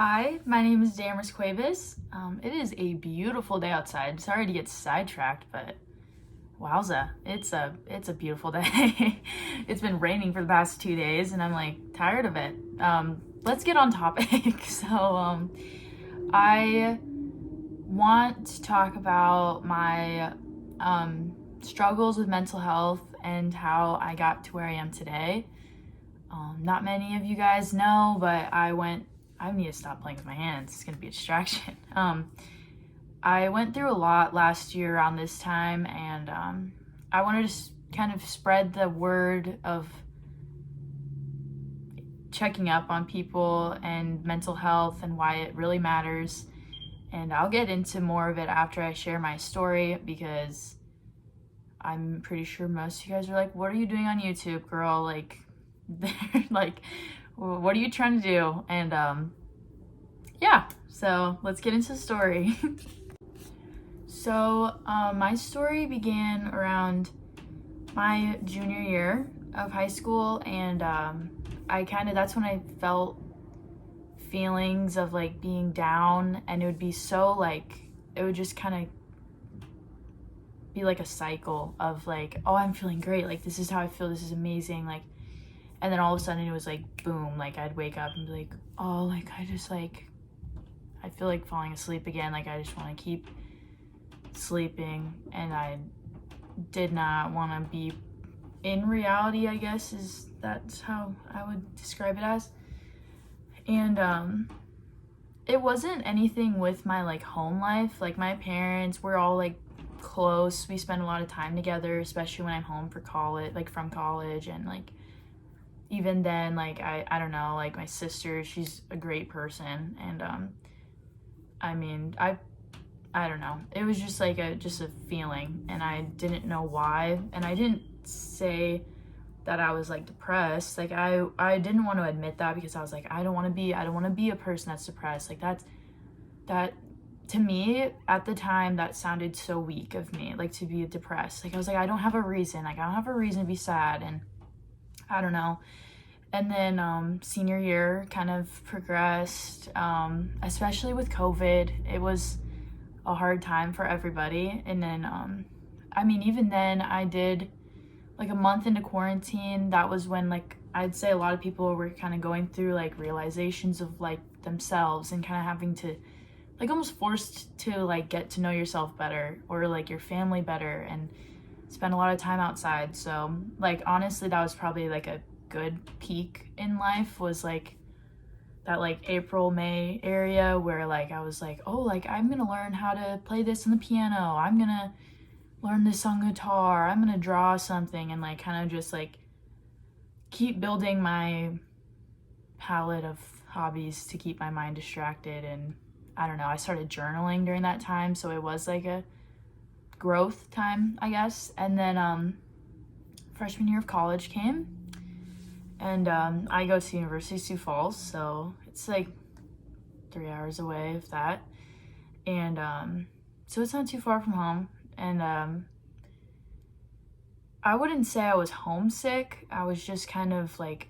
Hi, my name is Damaris Cuevas. It is a beautiful day outside. Sorry to get sidetracked, but wowza, it's a beautiful day. It's been raining for the past 2 days, and I'm like tired of it. Let's get on topic. I want to talk about my struggles with mental health and how I got to where I am today. Not many of you guys know, but I need to stop playing with my hands. It's going to be a distraction. I went through a lot last year around this time, and I wanted to kind of spread the word of checking up on people and mental health and why it really matters. And I'll get into more of it after I share my story, because I'm pretty sure most of you guys are like, what are you doing on YouTube, girl? Like, they're like, what are you trying to do? And yeah, so let's get into the story. My story began around my junior year of high school, and that's when I felt feelings of like being down, and it would be so like, it would just kind of be like a cycle of like, oh, I'm feeling great, like this is how I feel, this is amazing, like, and then all of a sudden it was like boom, like I'd wake up and be like, oh, like I feel like falling asleep again, like I just want to keep sleeping, and I did not want to be in reality, I guess that's how I would describe it as. And it wasn't anything with my like home life. Like my parents were all like close, we spent a lot of time together, especially when I'm home for college, like from college. And like even then, like I don't know, like my sister, she's a great person. And I mean, I don't know, it was just like a feeling, and I didn't know why. And I didn't say that I was like depressed. Like I didn't want to admit that, because I was like, I don't want to be a person that's depressed. Like that to me at the time, that sounded so weak of me, like to be depressed. Like I was like, I don't have a reason, like I don't have a reason to be sad. And I don't know. And then senior year kind of progressed, especially with COVID. It was a hard time for everybody. And then I mean, even then I did like a month into quarantine. That was when like I'd say a lot of people were kind of going through like realizations of like themselves, and kind of having to like almost forced to like get to know yourself better, or like your family better, and spend a lot of time outside. So like honestly, that was probably like a good peak in life, was like that like April, May area, where like I was like, oh, like I'm gonna learn how to play this on the piano, I'm gonna learn this on guitar, I'm gonna draw something, and like kind of just like keep building my palette of hobbies to keep my mind distracted. And I don't know, I started journaling during that time, so it was like a growth time, I guess. And then freshman year of college came, and I go to University of Sioux Falls, so it's like 3 hours away, if that. And so it's not too far from home. And I wouldn't say I was homesick. I was just kind of like,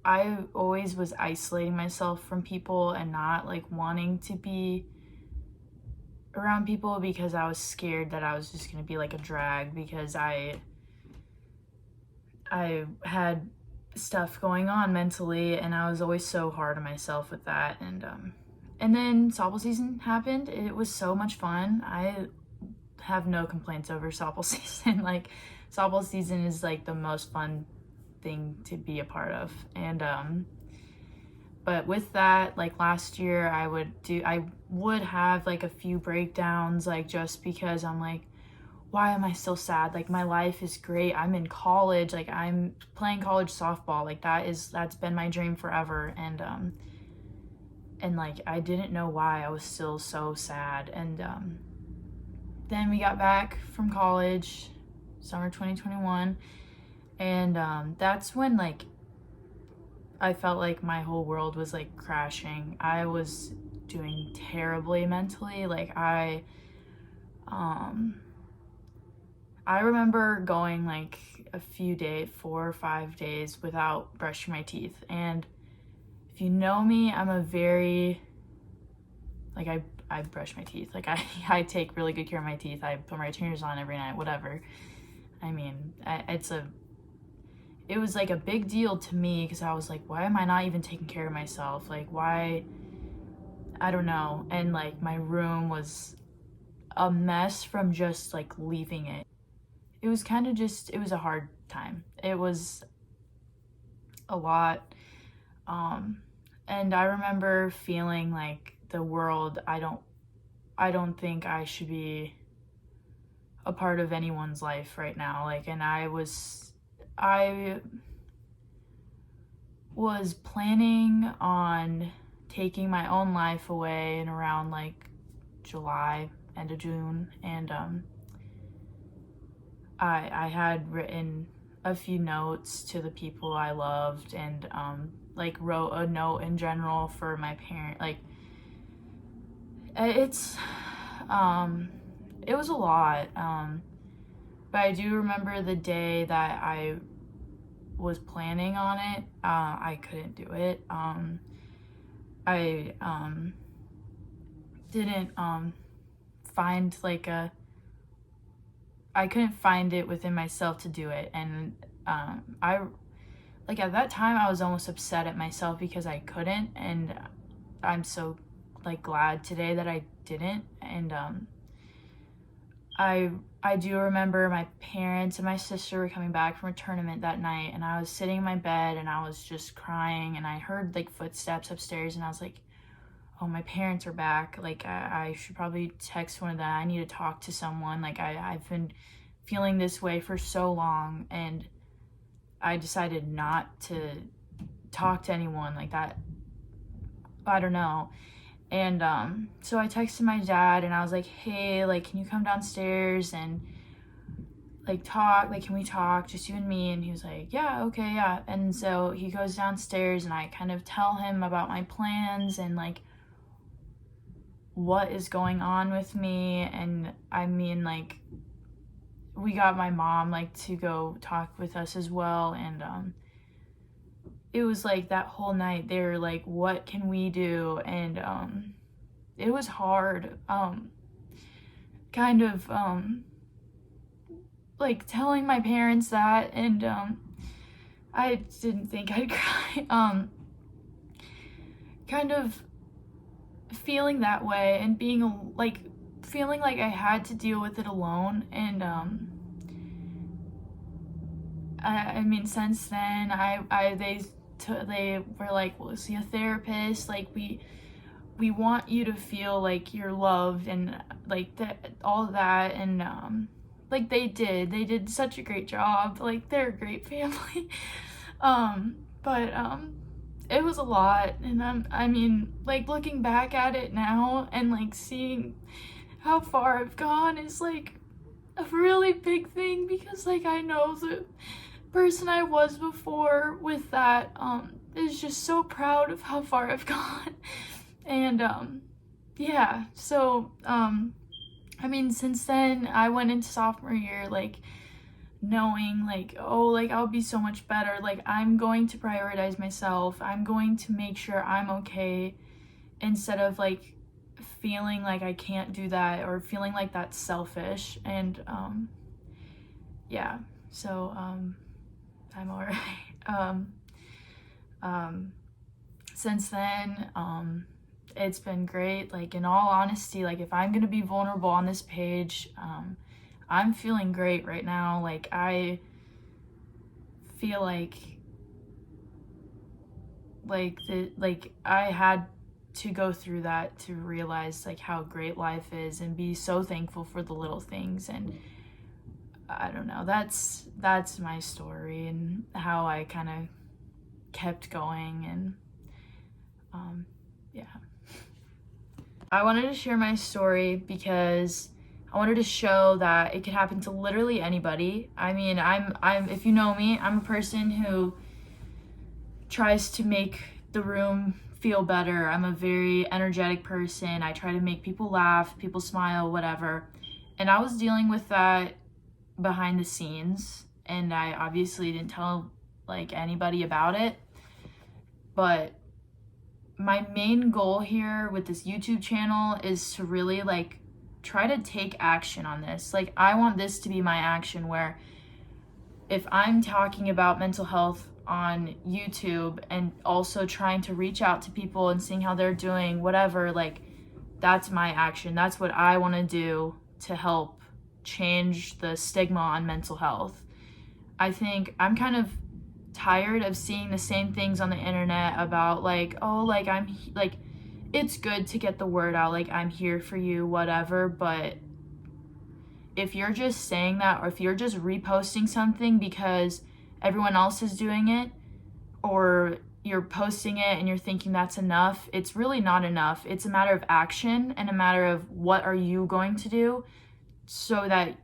I always was isolating myself from people and not like wanting to be around people, because I was scared that I was just going to be like a drag, because I had stuff going on mentally, and I was always so hard on myself with that. And then softball season happened. It was so much fun. I have no complaints over softball season. Like softball season is like the most fun thing to be a part of. And but with that, like last year I would have like a few breakdowns, like just because I'm like, why am I still sad? Like my life is great. I'm in college. Like I'm playing college softball. Like that's been my dream forever. And like I didn't know why I was still so sad. And then we got back from college, summer 2021, and that's when like I felt like my whole world was like crashing. I was doing terribly mentally. Like I remember going like a few days, 4 or 5 days without brushing my teeth. And if you know me, I'm a very like I brush my teeth. Like I take really good care of my teeth. I put my retainers on every night, whatever. I mean, it was like a big deal to me because I was like, why am I not even taking care of myself? Like, why? I don't know. And like my room was a mess from just like leaving it. It was kind of just, it was a hard time. It was a lot. And I remember feeling like the world, I don't think I should be a part of anyone's life right now. Like, and I was planning on taking my own life away in around like July, end of June, and I had written a few notes to the people I loved, and like wrote a note in general for my parent. Like, it's it was a lot, but I do remember the day that I was planning on it. I couldn't do it. I didn't find like I couldn't find it within myself to do it, and I like at that time I was almost upset at myself because I couldn't, and I'm so like glad today that I didn't. And I do remember my parents and my sister were coming back from a tournament that night, and I was sitting in my bed and I was just crying, and I heard like footsteps upstairs, and I was like, oh, my parents are back. Like, I should probably text one of them. I need to talk to someone. Like, I've been feeling this way for so long, and I decided not to talk to anyone like that. I don't know. And so I texted my dad, and I was like, hey, like, can you come downstairs and like talk? Like, can we talk, just you and me? And he was like, yeah, okay, yeah. And so he goes downstairs, and I kind of tell him about my plans and like what is going on with me. And I mean, like, we got my mom like to go talk with us as well, and it was like that whole night they were like, what can we do? And it was hard, kind of like telling my parents that, and I didn't think I'd cry, kind of feeling that way and being like feeling like I had to deal with it alone. And I mean, since then they were like, we'll see a therapist, like we want you to feel like you're loved, and like that, all that. And like they did such a great job. Like, they're a great family. But it was a lot, and I mean, like, looking back at it now and like seeing how far I've gone is like a really big thing, because like I know the person I was before with that is just so proud of how far I've gone. And yeah, so I mean, since then I went into sophomore year like knowing like, oh, like I'll be so much better. Like, I'm going to prioritize myself. I'm going to make sure I'm okay, instead of like feeling like I can't do that or feeling like that's selfish. And yeah, so I'm all right. Since then, it's been great. Like, in all honesty, like, if I'm gonna be vulnerable on this page, I'm feeling great right now. Like, I feel like I had to go through that to realize like how great life is, and be so thankful for the little things. And I don't know, that's my story and how I kind of kept going. And yeah, I wanted to share my story because I wanted to show that it could happen to literally anybody. I mean, I'm if you know me, I'm a person who tries to make the room feel better. I'm a very energetic person. I try to make people laugh, people smile, whatever. And I was dealing with that behind the scenes, and I obviously didn't tell like anybody about it. But my main goal here with this YouTube channel is to really like try to take action on this. Like, I want this to be my action, where if I'm talking about mental health on YouTube and also trying to reach out to people and seeing how they're doing, whatever, like, that's my action. That's what I want to do to help change the stigma on mental health. I think I'm kind of tired of seeing the same things on the internet about like, oh, like it's good to get the word out, like I'm here for you, whatever, but if you're just saying that, or if you're just reposting something because everyone else is doing it, or you're posting it and you're thinking that's enough, it's really not enough. It's a matter of action and a matter of what are you going to do so that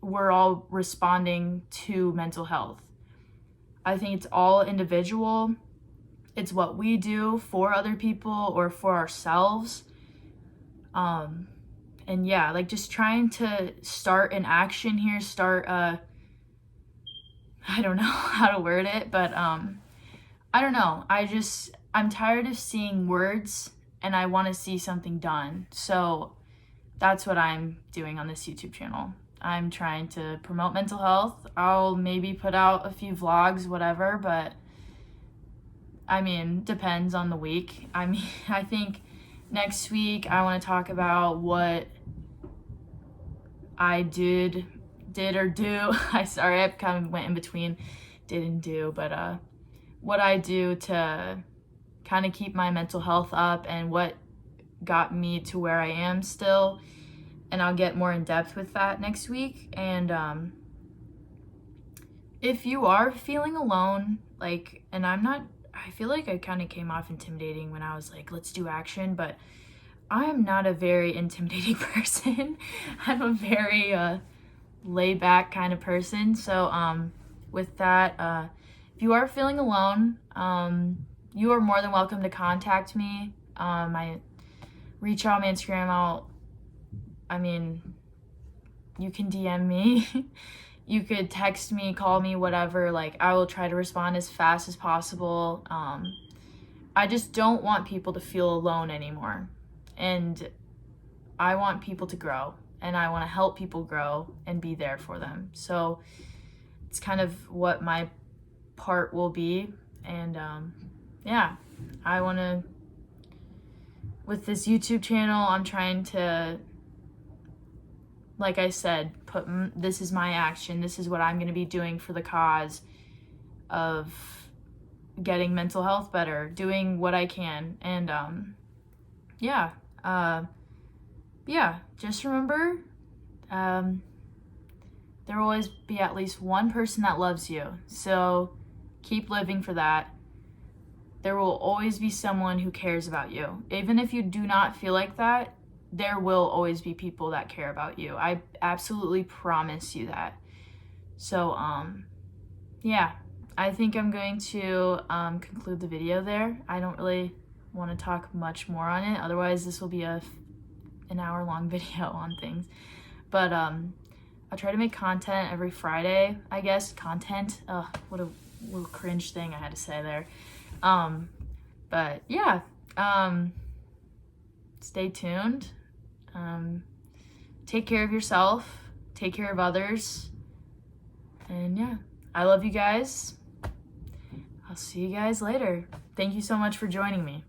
we're all responding to mental health. I think it's all individual. It's what we do for other people or for ourselves. And yeah, like just trying to start an action here, I don't know how to word it, but I don't know. I'm tired of seeing words and I want to see something done. So that's what I'm doing on this YouTube channel. I'm trying to promote mental health. I'll maybe put out a few vlogs, whatever, but I mean, depends on the week. I mean, I think next week I want to talk about what I did or do. I kind of went in between did and do, but what I do to kind of keep my mental health up and what got me to where I am still. And I'll get more in depth with that next week. And if you are feeling alone, like, and I feel like I kind of came off intimidating when I was like, let's do action, but I am not a very intimidating person. I'm a very laid back kind of person. So with that, if you are feeling alone, you are more than welcome to contact me. I reach out on my Instagram. You can DM me. You could text me, call me, whatever. Like, I will try to respond as fast as possible. I just don't want people to feel alone anymore. And I want people to grow, and I want to help people grow and be there for them. So it's kind of what my part will be. And yeah, I want to, with this YouTube channel, I'm trying to, like I said, this is my action. This is what I'm going to be doing for the cause of getting mental health better, doing what I can. And yeah, just remember, there will always be at least one person that loves you. So keep living for that. There will always be someone who cares about you. Even if you do not feel like that, there will always be people that care about you. I absolutely promise you that. So, yeah, I think I'm going to conclude the video there. I don't really want to talk much more on it. Otherwise, this will be an hour-long video on things. But I'll try to make content every Friday, I guess. Content. What a little cringe thing I had to say there. But yeah, stay tuned. Take care of yourself. Take care of others. And yeah, I love you guys. I'll see you guys later. Thank you so much for joining me.